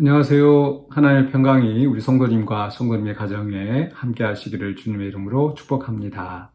안녕하세요. 하나님의 평강이 우리 성도님과 성도님의 가정에 함께 하시기를 주님의 이름으로 축복합니다.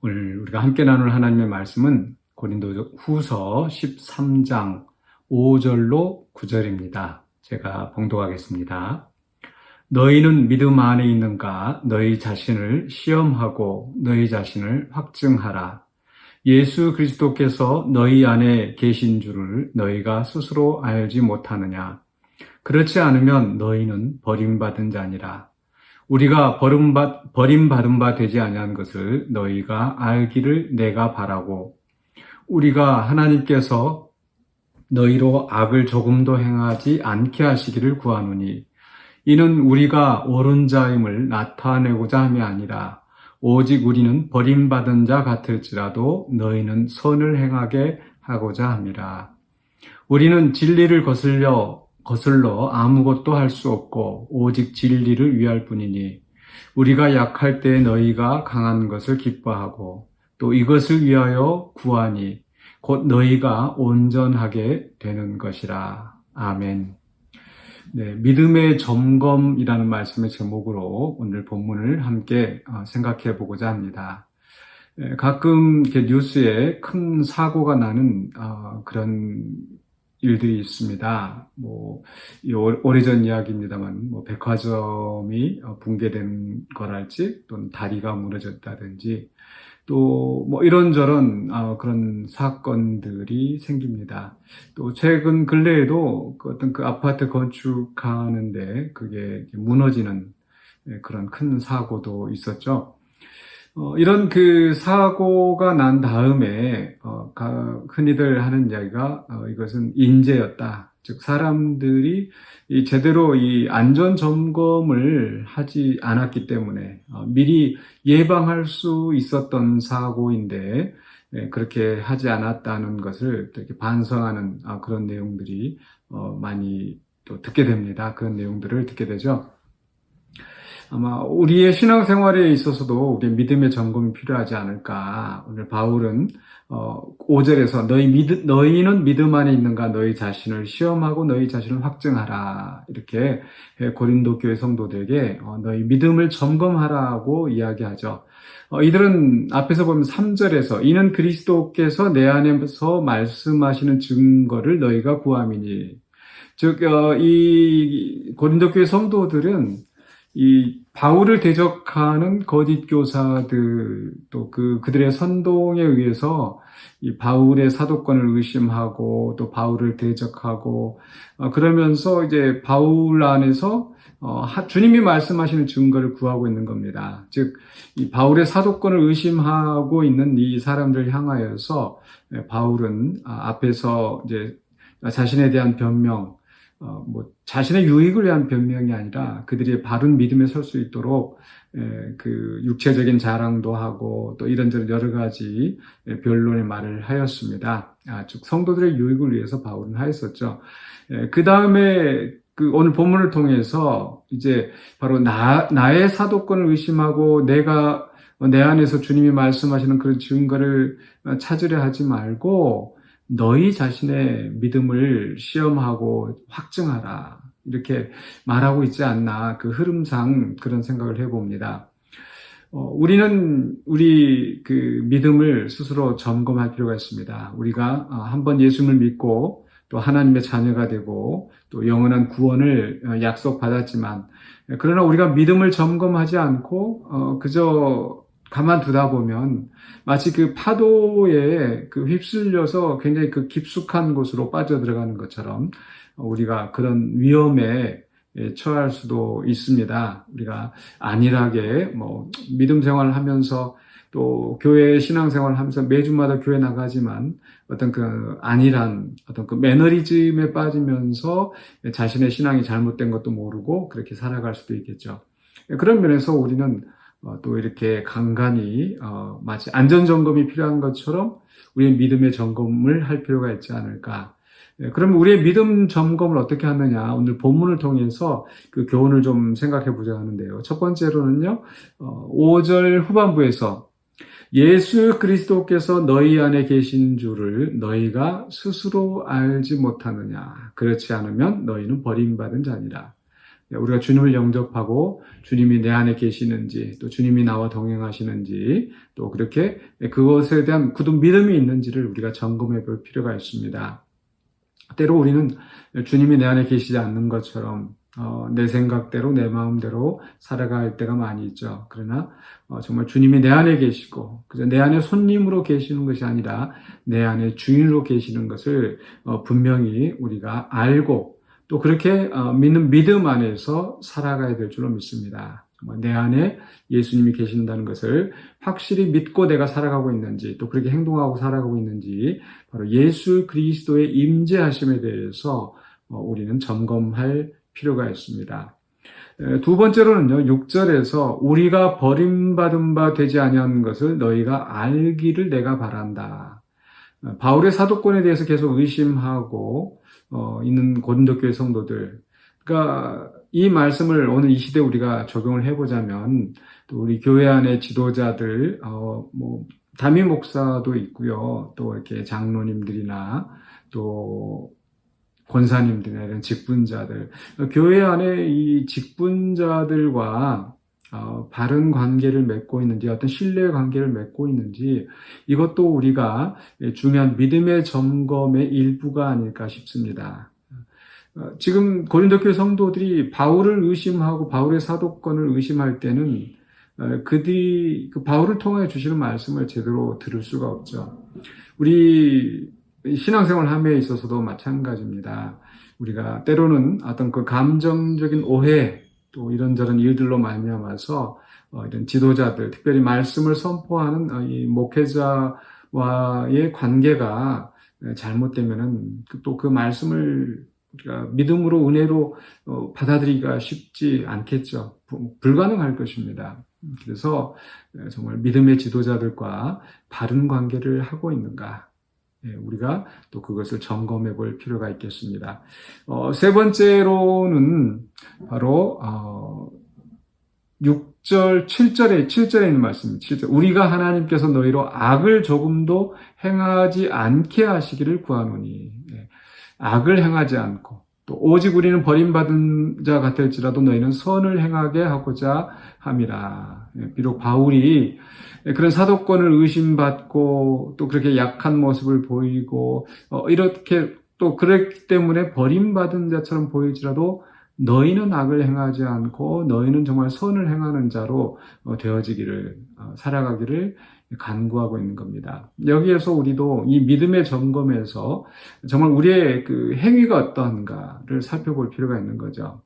오늘 우리가 함께 나눌 하나님의 말씀은 고린도 후서 13장 5절로 9절입니다. 제가 봉독하겠습니다. 너희는 믿음 안에 있는가? 너희 자신을 시험하고 너희 자신을 확증하라. 예수 그리스도께서 너희 안에 계신 줄을 너희가 스스로 알지 못하느냐? 그렇지 않으면 너희는 버림받은 자니라. 우리가 버림받은 바 되지 아니한 것을 너희가 알기를 내가 바라고, 우리가 하나님께서 너희로 악을 조금도 행하지 않게 하시기를 구하노니, 이는 우리가 옳은 자임을 나타내고자 함이 아니라 오직 우리는 버림받은 자 같을지라도 너희는 선을 행하게 하고자 함이라. 우리는 진리를 거슬러 아무것도 할 수 없고 오직 진리를 위할 뿐이니, 우리가 약할 때 너희가 강한 것을 기뻐하고 또 이것을 위하여 구하니 곧 너희가 온전하게 되는 것이라. 아멘. 네, 믿음의 점검이라는 말씀의 제목으로 오늘 본문을 함께 생각해 보고자 합니다. 가끔 뉴스에 큰 사고가 나는 그런 일들이 있습니다. 오래전 이야기입니다만, 백화점이 붕괴된 거랄지, 또는 다리가 무너졌다든지, 또 이런저런 그런 사건들이 생깁니다. 또 최근 근래에도 어떤 아파트 건축하는데 그게 무너지는 그런 큰 사고도 있었죠. 이런 사고가 난 다음에, 흔히들 하는 이야기가, 이것은 인재였다. 즉, 사람들이 제대로 이 안전 점검을 하지 않았기 때문에, 미리 예방할 수 있었던 사고인데, 그렇게 하지 않았다는 것을 이렇게 반성하는 그런 내용들이, 많이 또 듣게 됩니다. 그런 내용들을 듣게 되죠. 아마 우리의 신앙생활에 있어서도 우리의 믿음의 점검이 필요하지 않을까. 오늘 바울은 5절에서 너희는 믿음 안에 있는가? 너희 자신을 시험하고 너희 자신을 확증하라. 이렇게 고린도 교회 성도들에게 너희 믿음을 점검하라고 이야기하죠. 이들은 앞에서 보면 3절에서 이는 그리스도께서 내 안에서 말씀하시는 증거를 너희가 구함이니. 즉, 이 고린도 교회 성도들은 이 바울을 대적하는 거짓 교사들, 또 그들의 선동에 의해서 이 바울의 사도권을 의심하고 또 바울을 대적하고, 그러면서 이제 바울 안에서 주님이 말씀하시는 증거를 구하고 있는 겁니다. 즉, 이 바울의 사도권을 의심하고 있는 이 사람들을 향하여서 바울은 앞에서 이제 자신에 대한 변명, 자신의 유익을 위한 변명이 아니라 그들이 바른 믿음에 설 수 있도록 육체적인 자랑도 하고 또 이런저런 여러 가지 변론의 말을 하였습니다. 즉 성도들의 유익을 위해서 바울은 하였었죠. 그 다음에 오늘 본문을 통해서 이제 바로 나의 사도권을 의심하고 내가 내 안에서 주님이 말씀하시는 그런 증거를 찾으려 하지 말고 너희 자신의 믿음을 시험하고 확증하라. 이렇게 말하고 있지 않나. 그 흐름상 그런 생각을 해봅니다. 우리는 우리 믿음을 스스로 점검할 필요가 있습니다. 우리가 한번 예수님을 믿고 또 하나님의 자녀가 되고 또 영원한 구원을 약속받았지만, 그러나 우리가 믿음을 점검하지 않고 그저 가만두다 보면 마치 파도에 휩쓸려서 굉장히 깊숙한 곳으로 빠져들어가는 것처럼 우리가 그런 위험에 처할 수도 있습니다. 우리가 안일하게 믿음 생활을 하면서 또 교회 신앙생활을 하면서 매주마다 교회 나가지만 어떤 안일한 어떤 매너리즘에 빠지면서 자신의 신앙이 잘못된 것도 모르고 그렇게 살아갈 수도 있겠죠. 그런 면에서 우리는 또 이렇게 간간히 마치 안전점검이 필요한 것처럼 우리의 믿음의 점검을 할 필요가 있지 않을까. 그러면 우리의 믿음 점검을 어떻게 하느냐, 오늘 본문을 통해서 그 교훈을 좀 생각해 보자 하는데요. 첫 번째로는요, 5절 후반부에서 예수 그리스도께서 너희 안에 계신 줄을 너희가 스스로 알지 못하느냐. 그렇지 않으면 너희는 버림받은 자니라. 우리가 주님을 영접하고 주님이 내 안에 계시는지, 또 주님이 나와 동행하시는지, 또 그렇게 그것에 대한 굳은 믿음이 있는지를 우리가 점검해 볼 필요가 있습니다. 때로 우리는 주님이 내 안에 계시지 않는 것처럼 내 생각대로 내 마음대로 살아갈 때가 많이 있죠. 그러나 정말 주님이 내 안에 계시고 그저 내 안에 손님으로 계시는 것이 아니라 내 안에 주인으로 계시는 것을 분명히 우리가 알고 또 그렇게 믿는 믿음 안에서 살아가야 될 줄로 믿습니다. 정말 내 안에 예수님이 계신다는 것을 확실히 믿고 내가 살아가고 있는지 또 그렇게 행동하고 살아가고 있는지 바로 예수 그리스도의 임재하심에 대해서 우리는 점검할 필요가 있습니다. 두 번째로는요, 6절에서 우리가 버림받은 바 되지 아니한 것을 너희가 알기를 내가 바란다. 바울의 사도권에 대해서 계속 의심하고 있는 고린도 교회 성도들. 그러니까 이 말씀을 오늘 이 시대에 우리가 적용을 해보자면 또 우리 교회 안의 지도자들, 담임 목사도 있고요. 또 이렇게 장로님들이나 또 권사님들이나 이런 직분자들, 교회 안에 이 직분자들과 바른 관계를 맺고 있는지, 어떤 신뢰 관계를 맺고 있는지, 이것도 우리가 중요한 믿음의 점검의 일부가 아닐까 싶습니다. 지금 고린도 교회 성도들이 바울을 의심하고 바울의 사도권을 의심할 때는 그들이 그 바울을 통해 주시는 말씀을 제대로 들을 수가 없죠. 우리 신앙생활 함에 있어서도 마찬가지입니다. 우리가 때로는 어떤 그 감정적인 오해 또 이런저런 일들로 말미암아서 이런 지도자들, 특별히 말씀을 선포하는 이 목회자와의 관계가 잘못되면은 또 그 말씀을 우리가 믿음으로 은혜로 받아들이기가 쉽지 않겠죠. 불가능할 것입니다. 그래서 정말 믿음의 지도자들과 바른 관계를 하고 있는가? 우리가 또 그것을 점검해 볼 필요가 있겠습니다. 세 번째로는 바로 6절, 7절에 있는 말씀입니다. 7절. 우리가 하나님께서 너희로 악을 조금도 행하지 않게 하시기를 구하노니. 악을 행하지 않고 또 오직 우리는 버림받은 자 같을지라도 너희는 선을 행하게 하고자 함이라. 비록 바울이 그런 사도권을 의심받고 또 그렇게 약한 모습을 보이고 이렇게 또 그렇기 때문에 버림받은 자처럼 보일지라도 너희는 악을 행하지 않고 너희는 정말 선을 행하는 자로 되어지기를 살아가기를 간구하고 있는 겁니다. 여기에서 우리도 이 믿음의 점검에서 정말 우리의 그 행위가 어떠한가를 살펴볼 필요가 있는 거죠.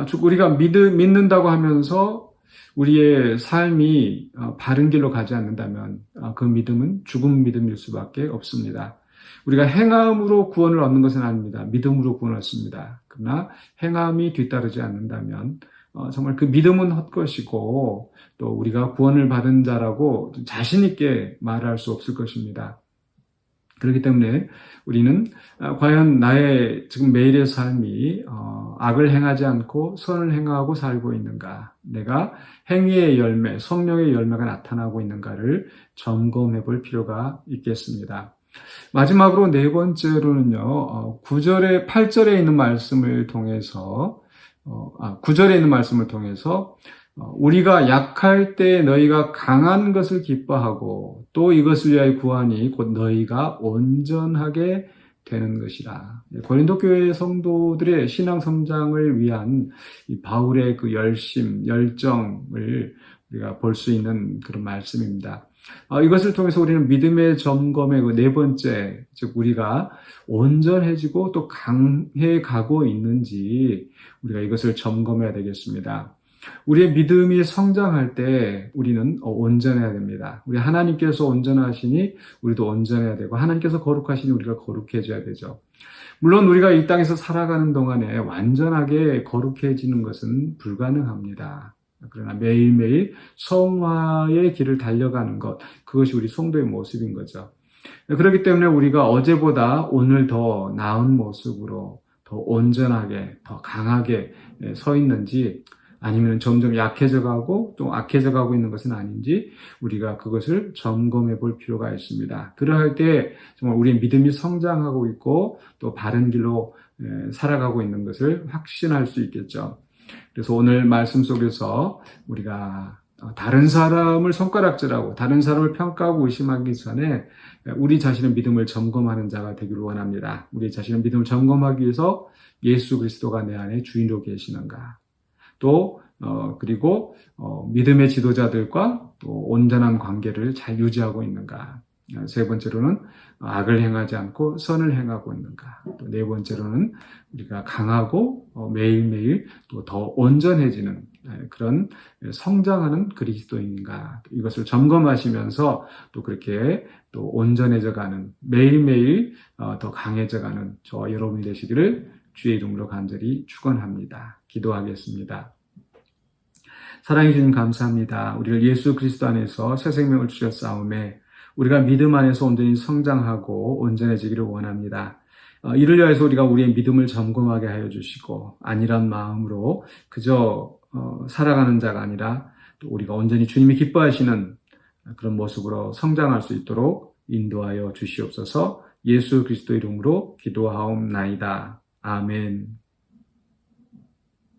즉 우리가 믿는다고 하면서 우리의 삶이 바른 길로 가지 않는다면 그 믿음은 죽은 믿음일 수밖에 없습니다. 우리가 행함으로 구원을 얻는 것은 아닙니다. 믿음으로 구원을 얻습니다. 그러나 행함이 뒤따르지 않는다면 정말 그 믿음은 헛것이고 또 우리가 구원을 받은 자라고 자신 있게 말할 수 없을 것입니다. 그렇기 때문에 우리는 과연 나의 지금 매일의 삶이 악을 행하지 않고 선을 행하고 살고 있는가, 내가 행위의 열매, 성령의 열매가 나타나고 있는가를 점검해 볼 필요가 있겠습니다. 마지막으로 네 번째로는요, 8절에 있는 말씀을 통해서 9절에 있는 말씀을 통해서 우리가 약할 때 너희가 강한 것을 기뻐하고 또 이것을 위하여 구하니 곧 너희가 온전하게 되는 것이라. 고린도 교회 성도들의 신앙 성장을 위한 이 바울의 그 열정을 우리가 볼 수 있는 그런 말씀입니다. 이것을 통해서 우리는 믿음의 점검의 그 네 번째, 즉 우리가 온전해지고 또 강해 가고 있는지 우리가 이것을 점검해야 되겠습니다. 우리의 믿음이 성장할 때 우리는 온전해야 됩니다. 우리 하나님께서 온전하시니 우리도 온전해야 되고 하나님께서 거룩하시니 우리가 거룩해져야 되죠. 물론 우리가 이 땅에서 살아가는 동안에 완전하게 거룩해지는 것은 불가능합니다. 그러나 매일매일 성화의 길을 달려가는 것, 그것이 우리 성도의 모습인 거죠. 그렇기 때문에 우리가 어제보다 오늘 더 나은 모습으로 더 온전하게, 더 강하게 서 있는지 아니면 점점 약해져 가고 또 악해져 가고 있는 것은 아닌지 우리가 그것을 점검해 볼 필요가 있습니다. 그러할 때 정말 우리의 믿음이 성장하고 있고 또 바른 길로 살아가고 있는 것을 확신할 수 있겠죠. 그래서 오늘 말씀 속에서 우리가 다른 사람을 손가락질하고 다른 사람을 평가하고 의심하기 전에 우리 자신의 믿음을 점검하는 자가 되기를 원합니다. 우리 자신의 믿음을 점검하기 위해서 예수 그리스도가 내 안에 주인으로 계시는가, 또 그리고 믿음의 지도자들과 또 온전한 관계를 잘 유지하고 있는가, 세 번째로는 악을 행하지 않고 선을 행하고 있는가, 또 네 번째로는 우리가 강하고 매일매일 또 더 온전해지는 그런 성장하는 그리스도인가, 이것을 점검하시면서 또 그렇게 또 온전해져 가는, 매일매일 더 강해져 가는 저와 여러분이 되시기를 주의 이름으로 간절히 축원합니다. 기도하겠습니다. 사랑해 주님 감사합니다. 우리를 예수 그리스도 안에서 새 생명을 주셨사오매 우리가 믿음 안에서 온전히 성장하고 온전해지기를 원합니다. 이를 위해서 우리가 우리의 믿음을 점검하게 하여 주시고 안일한 마음으로 그저 살아가는 자가 아니라 또 우리가 온전히 주님이 기뻐하시는 그런 모습으로 성장할 수 있도록 인도하여 주시옵소서. 예수 그리스도 이름으로 기도하옵나이다. 아멘.